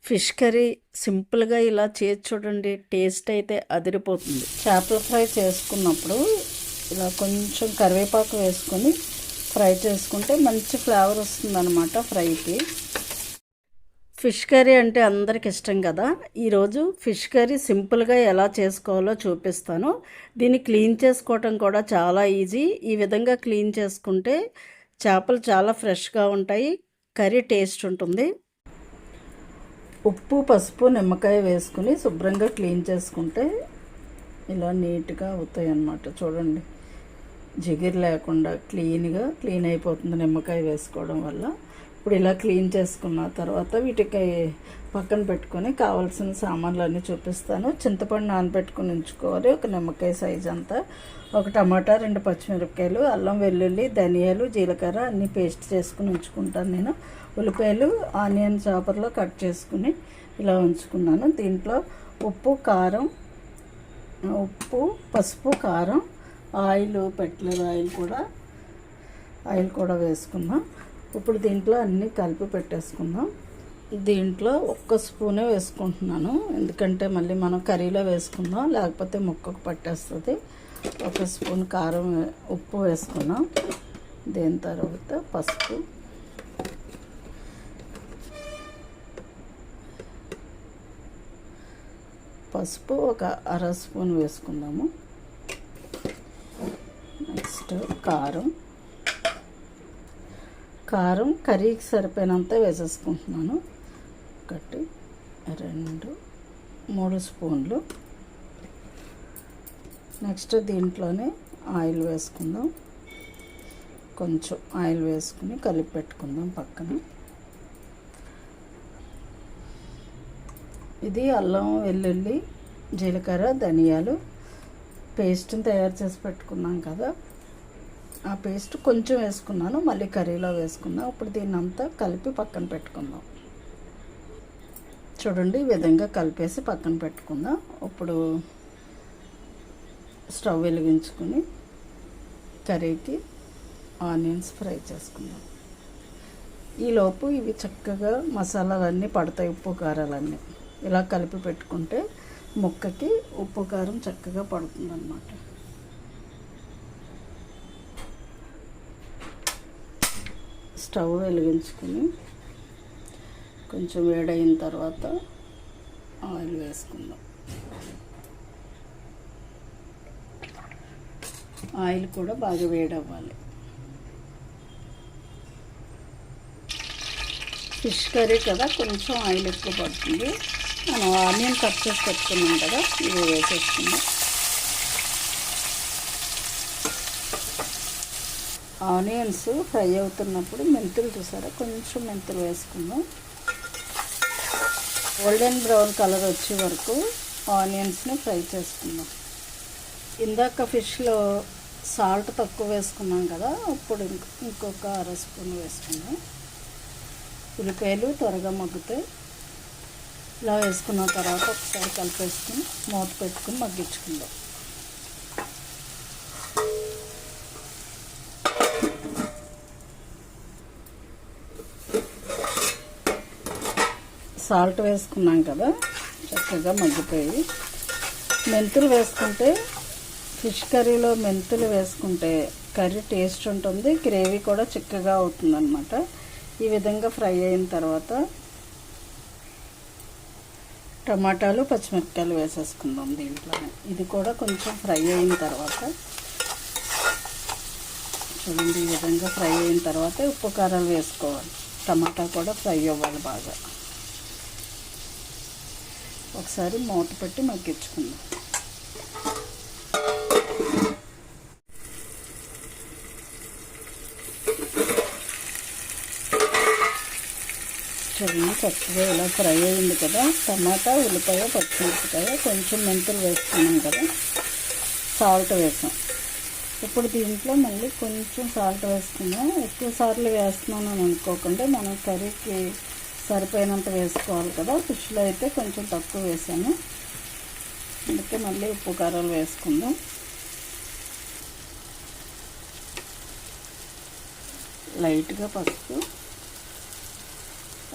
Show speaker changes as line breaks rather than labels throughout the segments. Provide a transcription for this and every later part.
Fish curry సింపుల్గా ఇలా చేసి చూడండి, టేస్ట్ అయితే అదిరిపోతుంది. చేపల ఫ్రై చేసుకున్నప్పుడు ఇలా కొంచెం కరివేపాకు వేసుకొని ఫ్రై చేసుకుంటే మంచి ఫ్లేవర్ వస్తుందన్నమాట ఫ్రైకి. ఫిష్ కర్రీ అంటే అందరికి ఇష్టం కదా. ఈరోజు ఫిష్ కర్రీ సింపుల్గా ఎలా చేసుకోవాలో చూపిస్తాను. దీన్ని క్లీన్ చేసుకోవటం కూడా చాలా ఈజీ. ఈ విధంగా క్లీన్ చేసుకుంటే చేపలు చాలా ఫ్రెష్గా ఉంటాయి, కర్రీ టేస్ట్ ఉంటుంది. ఉప్పు, పసుపు, నిమ్మకాయ వేసుకుని శుభ్రంగా క్లీన్ చేసుకుంటే ఇలా నీట్గా అవుతాయి అన్నమాట. చూడండి, జిగిరి లేకుండా క్లీన్ అయిపోతుంది నిమ్మకాయ వేసుకోవడం వల్ల. ఇప్పుడు ఇలా క్లీన్ చేసుకున్న తర్వాత వీటికి పక్కన పెట్టుకొని కావాల్సిన సామాన్లు అన్నీ చూపిస్తాను. చింతపండు నానబెట్టుకుని ఉంచుకోవాలి, ఒక నిమ్మకాయ సైజ్ అంతా, ఒక టమాటా, 2 పచ్చిమిరపకాయలు, అల్లం, వెల్లుల్లి, ధనియాలు, జీలకర్ర అన్నీ పేస్ట్ చేసుకుని ఉంచుకుంటాను నేను. ఉల్లిపాయలు ఆనియన్ చాపర్లో కట్ చేసుకుని ఇలా ఉంచుకున్నాను. దీంట్లో ఉప్పు, పసుపు, కారం, ఆయిల్ పెట్టలేదు, ఆయిల్ కూడా వేసుకుందాం. ఇప్పుడు దీంట్లో అన్నీ కలిపి పెట్టేసుకుందాం. దీంట్లో 1 స్పూనే వేసుకుంటున్నాను, ఎందుకంటే మళ్ళీ మనం కర్రీలో వేసుకుందాం, లేకపోతే ముక్కకు పట్టేస్తుంది. 1 స్పూన్ కారం, ఉప్పు వేసుకున్నాం. దీని తర్వాత పసుపు ఒక 1/2 స్పూన్ వేసుకుందాము. నెక్స్ట్ కారం కర్రీకి సరిపోయినంత వేసేసుకుంటున్నాను. 1, 2, 3 స్పూన్లు. నెక్స్ట్ దీంట్లోనే ఆయిల్ వేసుకుందాం. కొంచెం ఆయిల్ వేసుకుని కలిపి పెట్టుకుందాం పక్కన. ఇది అల్లం, వెల్లుల్లి, జీలకర్ర, ధనియాలు పేస్ట్ని తయారు చేసి పెట్టుకున్నాం కదా, ఆ పేస్ట్ కొంచెం వేసుకున్నాను, మళ్ళీ కర్రీలో వేసుకున్నాం. ఇప్పుడు దీన్ని అంతా కలిపి పక్కన పెట్టుకుందాం. చూడండి, ఈ విధంగా కలిపేసి పక్కన పెట్టుకుందాం. ఇప్పుడు స్టవ్ వెలిగించుకుని కర్రీకి ఆనియన్స్ ఫ్రై చేసుకుందాం. ఈలోపు ఇవి చక్కగా మసాలాలన్నీ పడతాయి, ఉప్పు కారాలన్నీ. ఇలా కలిపి పెట్టుకుంటే ముక్కకి ఉప్పు కారం చక్కగా పడుతుందన్నమాట. స్టవ్ వెలిగించుకుని కొంచెం వేడైన తర్వాత ఆయిల్ వేసుకుందాం. ఆయిల్ కూడా బాగా వేడవ్వాలి. ఫిష్ కర్రీ కదా, కొంచెం ఆయిల్ ఎక్కువ పడుతుంది. మనం ఆనియన్ కట్ చేసి పెట్టుకున్నాం కదా, ఇవి వేసేసుకుందాం. ఆనియన్స్ ఫ్రై అవుతున్నప్పుడు మెంతులు చూసారా, కొంచెం మెంతులు వేసుకుందాం. గోల్డెన్ బ్రౌన్ కలర్ వచ్చే వరకు ఆనియన్స్ని ఫ్రై చేసుకుందాం. ఇందాక ఫిష్లో సాల్ట్ తక్కువ వేసుకున్నాం కదా, ఇప్పుడు ఇంకొక 1/2 స్పూన్ వేసుకుందాం. ఉల్లిపాయలు త్వరగా మగ్గుతాయి. ఇలా వేసుకున్న తర్వాత ఒకసారి కలిపేసుకుని మూత పెట్టుకుని మగ్గించుకుందాం. సాల్ట్ వేసుకున్నాం కదా, చక్కగా మగ్గిపోయి. మెంతులు వేసుకుంటే, ఫిష్ కర్రీలో మెంతులు వేసుకుంటే కర్రీ టేస్ట్ ఉంటుంది, గ్రేవీ కూడా చిక్కగా అవుతుందన్నమాట. ఈ విధంగా ఫ్రై అయిన తర్వాత టమాటాలు, పచ్చిమిరపకాయలు వేసేసుకుందాం దీంట్లో. ఇది కూడా కొంచెం ఫ్రై అయిన తర్వాత చూడండి, ఈ విధంగా ఫ్రై అయిన తర్వాత ఉప్పు కారాలు వేసుకోవాలి. టమాటా కూడా ఫ్రై అవ్వాలి బాగా. ఒకసారి మూత పెట్టి మగ్గించుకుందాం. చూడండి, చక్కగా ఇలా ఫ్రై అయింది కదా. టమాటా, ఉల్లిపాయ, పచ్చిమిరపకాయ, కొంచెం మెంతులు వేసుకున్నాం కదా, సాల్ట్ వేసాం. ఇప్పుడు దీంట్లో మళ్ళీ కొంచెం సాల్ట్ వేసుకున్నాం. ఎక్కువ సార్లు వేస్తున్నాను అని అనుకోకుండా, మనం కర్రీకి సరిపోయినంత వేసుకోవాలి కదా. ఫిష్లో అయితే కొంచెం తక్కువ వేసాను, అందుకే మళ్ళీ ఉప్పు కారాలు వేసుకుందాం. లైట్గా పసుపు,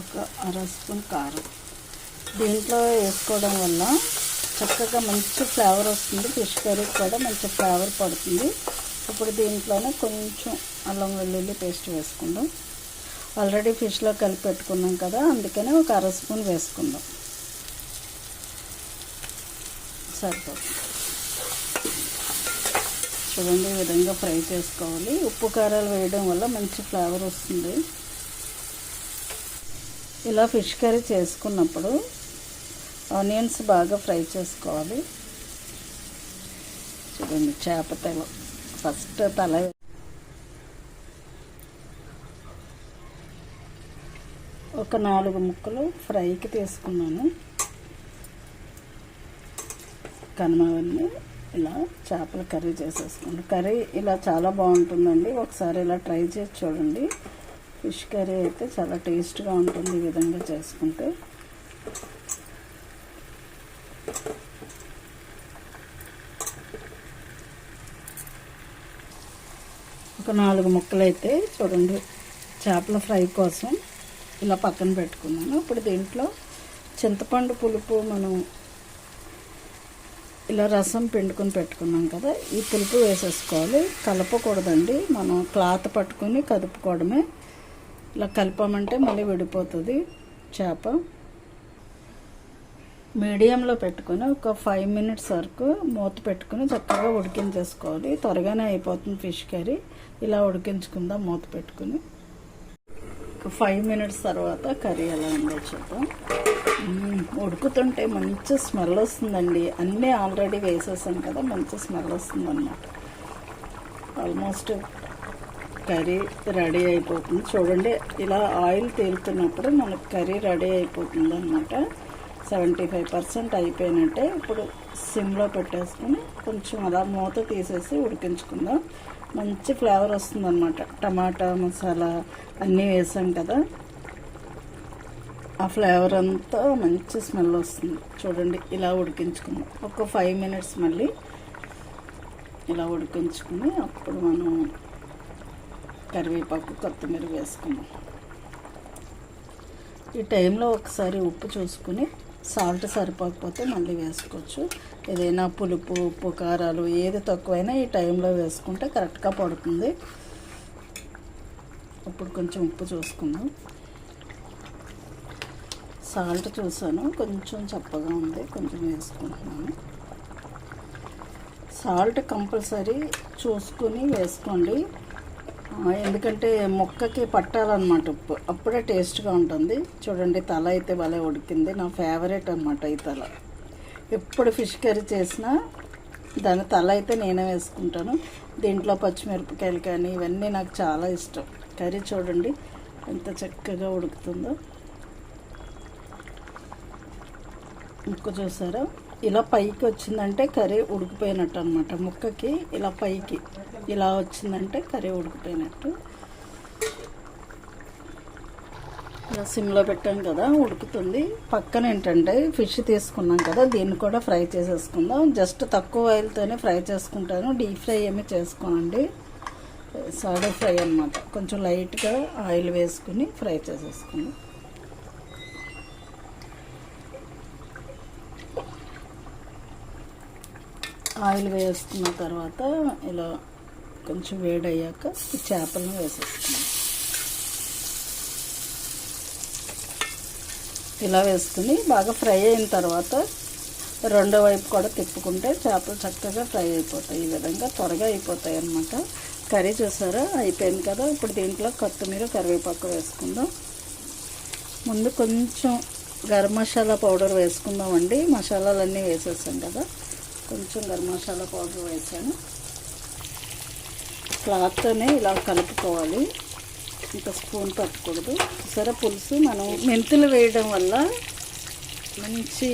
ఒక 1/2 స్పూన్ కారం, దీంట్లో వేసుకోవడం వల్ల చక్కగా మంచి ఫ్లేవర్ వస్తుంది. ఫిష్ కర్రీకి కూడా మంచి ఫ్లేవర్ పడుతుంది. ఇప్పుడు దీంట్లోనే కొంచెం అల్లం వెల్లుల్లి పేస్ట్ వేసుకుందాం. ఆల్రెడీ ఫిష్లో కలిపి పెట్టుకున్నాం కదా, అందుకనే ఒక అర స్పూన్ వేసుకుందాం, సరిపోతుంది. చూడండి, ఈ విధంగా ఫ్రై చేసుకోవాలి. ఉప్పు కారాలు వేయడం వల్ల మంచి ఫ్లేవర్ వస్తుంది. ఇలా ఫిష్ కర్రీ చేసుకున్నప్పుడు ఆనియన్స్ బాగా ఫ్రై చేసుకోవాలి. చూడండి, చేప తల ఫస్ట్ తల ఒక 4 ముక్కలు ఫ్రైకి తీసుకున్నాను. కనుమవన్నీ ఇలా చేపల కర్రీ చేసేసుకోండి. కర్రీ ఇలా చాలా బాగుంటుందండి. ఒకసారి ఇలా ట్రై చేసి చూడండి. ఫిష్ కర్రీ అయితే చాలా టేస్ట్గా ఉంటుంది ఈ విధంగా చేసుకుంటే. ఒక 4 ముక్కలు అయితే చూడండి చేపల ఫ్రై కోసం ఇలా పక్కన పెట్టుకున్నాను. ఇప్పుడు దీంట్లో చింతపండు పులుపు మనం ఇలా రసం పిండుకొని పెట్టుకున్నాం కదా, ఈ పులుపు వేసేసుకోవాలి. కలపకూడదండి, మనం క్లాత్ పట్టుకొని కదుపుకోవడమే. ఇలా కలిపామంటే మళ్ళీ విడిపోతుంది చేప. మీడియంలో పెట్టుకొని ఒక 5 మినిట్స్ వరకు మూత పెట్టుకుని చక్కగా ఉడికించేసుకోవాలి. త్వరగానే అయిపోతుంది ఫిష్ కర్రీ. ఇలా ఉడికించుకుందాం మూత పెట్టుకుని. 5 మినిట్స్ తర్వాత కర్రీ ఎలా ఉందో చూద్దాం. ఉడుకుతుంటే మంచి స్మెల్ వస్తుందండి. అన్నీ ఆల్రెడీ వేసేసాం కదా, మంచి స్మెల్ వస్తుంది అన్నమాట. ఆల్మోస్ట్ కర్రీ రెడీ అయిపోతుంది. చూడండి, ఇలా ఆయిల్ తేలుతున్నప్పుడు మనకు కర్రీ రెడీ అయిపోతుంది అన్నమాట. 75% అయిపోయినట్టే. ఇప్పుడు సిమ్లో పెట్టేసుకుని కొంచెం అలా మూత తీసేసి ఉడికించుకుందాం. మంచి ఫ్లేవర్ వస్తుంది అన్నమాట. టమాటా మసాలా అన్నీ వేసాం కదా, ఆ ఫ్లేవర్ అంతా మంచి స్మెల్ వస్తుంది. చూడండి, ఇలా ఉడికించుకుందాం ఒక 5 మినిట్స్. మళ్ళీ ఇలా ఉడికించుకుని అప్పుడు మనం కరివేపాకు కొత్తిమీర వేసుకుందాం. ఈ టైంలో ఒకసారి ఉప్పు చూసుకుని సాల్ట్ సరిపోకపోతే మళ్ళీ వేసుకోవచ్చు. ఏదైనా పులుపు ఉప్పు కారాలు ఏది తక్కువైనా ఈ టైంలో వేసుకుంటే కరెక్ట్గా పడుతుంది. ఇప్పుడు కొంచెం ఉప్పు చూసుకుందాం. సాల్ట్ చూసాను, కొంచెం చప్పగా ఉంది, కొంచెం వేసుకుంటున్నాను. సాల్ట్ కంపల్సరీ చూసుకుని వేసుకోండి, ఎందుకంటే ముక్కకి పట్టాలన్నమాట ఉప్పు, అప్పుడే టేస్ట్గా ఉంటుంది. చూడండి, తల అయితే భలే ఉడికింది. నా ఫేవరెట్ అన్నమాట ఈ తల. ఎప్పుడు ఫిష్ కర్రీ చేసినా దాని తల అయితే నేనే వేసుకుంటాను. దీంట్లో పచ్చిమిరపకాయలు కానీ ఇవన్నీ నాకు చాలా ఇష్టం. కర్రీ చూడండి ఎంత చక్కగా ఉడుకుతుందో. ముక్క చూసారా, ఇలా పైకి వచ్చిందంటే కర్రీ ఉడికిపోయినట్టు అనమాట. ముక్కకి ఇలా పైకి ఇలా వచ్చిందంటే కర్రీ ఉడికిపోయినట్టు. ఇలా సిమ్లో పెట్టాం కదా, ఉడుకుతుంది. పక్కన ఏంటంటే ఫిష్ తీసుకున్నాం కదా, దీన్ని కూడా ఫ్రై చేసేసుకుందాం. జస్ట్ తక్కువ ఆయిల్తోనే ఫ్రై చేసుకుంటాను, డీప్ ఫ్రై ఏమీ చేసుకోనండి. సాడో ఫ్రై అన్నమాట. కొంచెం లైట్గా ఆయిల్ వేసుకుని ఫ్రై చేసేసుకుందాం. ఆయిల్ వేసుకున్న తర్వాత ఇలా కొంచెం వేడయ్యాక ఈ చేపలను వేసేసుకున్నాం. ఇలా వేసుకుని బాగా ఫ్రై అయిన తర్వాత రెండో వైపు కూడా తిప్పుకుంటే చేపలు చక్కగా ఫ్రై అయిపోతాయి. ఈ విధంగా త్వరగా అయిపోతాయి అన్నమాట. కర్రీ చూసారా, అయిపోయింది కదా. ఇప్పుడు దీంట్లో కొత్తిమీర కరివేపాకు వేసుకుందాం. ముందు కొంచెం గరం మసాలా పౌడర్ వేసుకుందామండి. మసాలాలన్నీ వేసేసాం కదా, కొంచెం గరం మసాలా పౌడర్ వేసాను. క్లాత్తోనే ఇలా కలుపుకోవాలి, ఇంకా స్పూన్ పట్టకూడదు. సరే, పులుసు మనం మెంతులు వేయడం వల్ల మంచి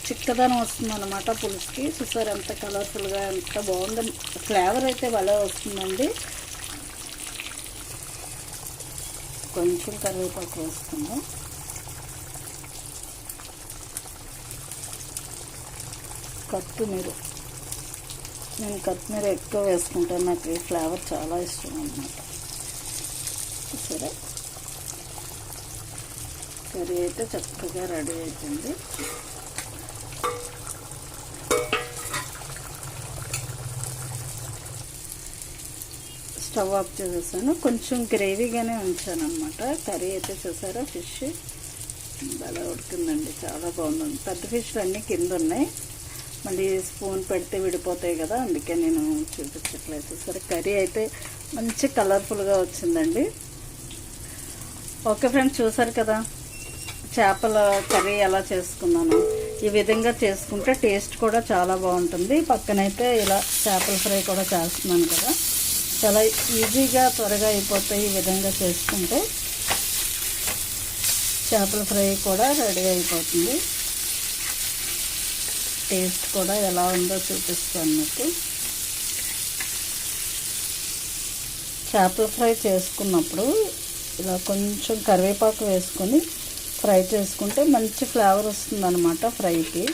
చిక్కదనం వస్తుంది అన్నమాట పులుసుకి. చూసారు ఎంత కలర్ఫుల్గా, ఎంత బాగుంది. ఫ్లేవర్ అయితే భలే వస్తుందండి. కొంచెం కరివేపాకు వేసుకుందాం. కొత్తిమీర, నేను కొత్తిమీర ఎక్కువ వేసుకుంటాను, నాకు ఈ ఫ్లేవర్ చాలా ఇష్టం అన్నమాట. సరే, కర్రీ అయితే చక్కగా రెడీ అయిపోయింది. స్టవ్ ఆఫ్ చేసేసాను. కొంచెం గ్రేవీగానే ఉంచాను అనమాట. కర్రీ అయితే చూసారా, ఫిష్ బాగా ఉడికిందండి, చాలా బాగుంది. పెద్ద ఫిష్లు అన్నీ కింద ఉన్నాయి, మళ్ళీ స్పూన్ పెడితే విడిపోతాయి కదా, అందుకే నేను చూపించట్లేదు. సరే, కర్రీ అయితే మంచి కలర్ఫుల్గా వచ్చిందండి. ఓకే ఫ్రెండ్స్, చూసారు కదా చేపల కర్రీ ఎలా చేసుకున్నాను. ఈ విధంగా చేసుకుంటే టేస్ట్ కూడా చాలా బాగుంటుంది. పక్కనైతే ఇలా చేపల ఫ్రై కూడా చేస్తున్నాను కదా, చాలా ఈజీగా త్వరగా అయిపోతాయి. ఈ విధంగా చేసుకుంటే చేపల ఫ్రై కూడా రెడీ అయిపోతుంది. టేస్ట్ కూడా ఎలా ఉందో చూపిస్తాను మీకు. చేపల ఫ్రై చేసుకున్నప్పుడు ఇలా కొంచెం కరివేపాకు వేసుకొని ఫ్రై చేసుకుంటే మంచి ఫ్లేవర్ వస్తుందన్నమాట ఫ్రైకి.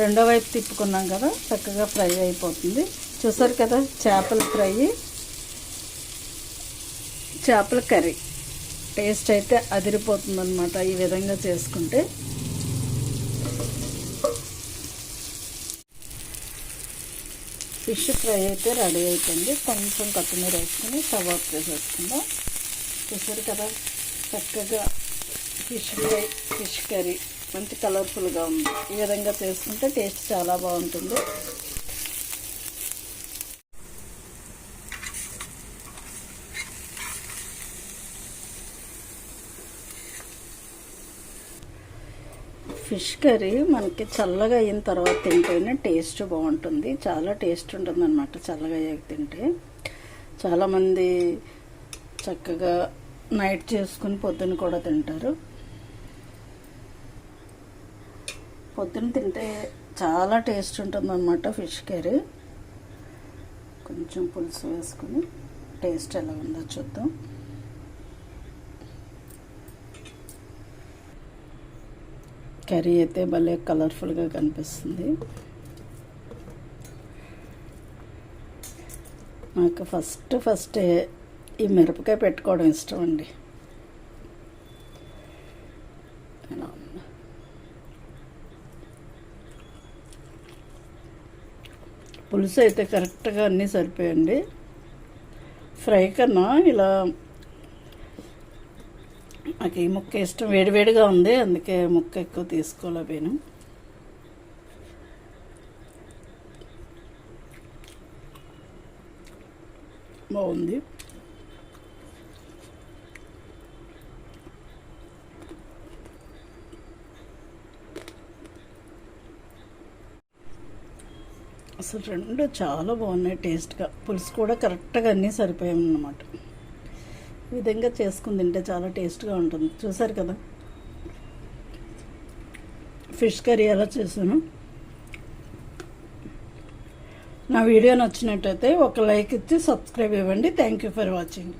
రెండో వైపు తిప్పుకున్నాం కదా, చక్కగా ఫ్రై అయిపోతుంది. చూసారు కదా, చేపల ఫ్రై, చేపల కర్రీ టేస్ట్ అయితే అదిరిపోతుంది అనమాట ఈ విధంగా చేసుకుంటే. ఫిష్ ఫ్రై అయితే రెడీ అయిపోయింది. కొంచెం కొత్తిమీర వేసుకొని స్టవ్ ఆఫ్ చేసేసుకుందాం. చూసారు కదా, చక్కగా ఫిష్ ఫ్రై, ఫిష్ కర్రీ మంచి కలర్ఫుల్గా ఉంది. ఈ విధంగా చేసుకుంటే టేస్ట్ చాలా బాగుంటుంది. ఫిష్ కర్రీ మనకి చల్లగా అయిన తర్వాత తింటేనే టేస్ట్ బాగుంటుంది. చాలా టేస్ట్ ఉంటుంది అన్నమాట చల్లగా అయ్యాక తింటే. చాలామంది చక్కగా నైట్ చేసుకుని పొద్దున్న కూడా తింటారు. పొద్దున్న తింటే చాలా టేస్ట్ ఉంటుంది అన్నమాట ఫిష్ కర్రీ. కొంచెం పులుసు వేసుకుని టేస్ట్ ఎలా ఉందో చూద్దాం. కర్రీ అయితే భలే కలర్ఫుల్గా కనిపిస్తుంది. నాకు ఫస్ట్ ఈ మిరపకాయ పెట్టుకోవడం ఇష్టం అండి. పులుసు అయితే కరెక్ట్గా అన్నీ సరిపోయండి. ఫ్రై కన్నా ఇలా నాకు ఈ ముక్క ఇష్టం, వేడివేడిగా ఉంది, అందుకే ముక్క ఎక్కువ తీసుకోలేకపోయాను. బాగుంది. అసలు రెండు చాలా బాగున్నాయి టేస్ట్గా. పులుసు కూడా కరెక్ట్గా అన్నీ సరిపోయామన్నమాట. ఈ విధంగా చేసుకుని తింటే చాలా టేస్ట్గా ఉంటుంది. చూసారు కదా ఫిష్ కర్రీ ఎలా చేశాను. నా వీడియో నచ్చినట్టయితే ఒక లైక్ ఇచ్చి సబ్స్క్రైబ్ ఇవ్వండి. Thank you for watching.